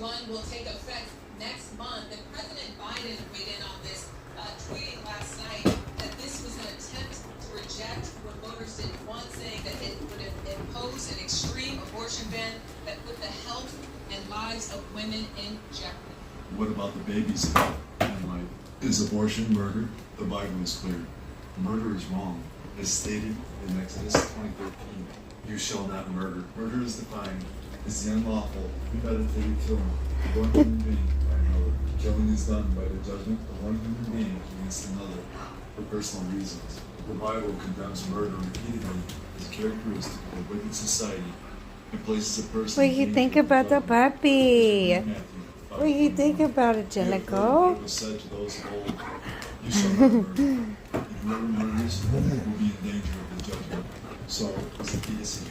1 will take effect next month. And President Biden weighed in on this, tweeting last night that this was an attempt to reject what voters didn't want, saying that it would impose an extreme abortion ban that put the health and lives of women in jeopardy. What about the babies in life? Is abortion murder? The Bible is clear. Murder is wrong. As stated in Exodus 20:13, you shall not murder. Murder is defined as the unlawful, premeditated killing of one human being by another. Killing is done by the judgment of one human being against another for personal reasons. The Bible condemns murder repeatedly as a characteristic of a wicked society and places a person. What do you think about the puppy? What do you think about it, Jellico? It was said to those of old, you shall not murder. Whoever murders will be in danger of the judgment. So, Zacchaeus,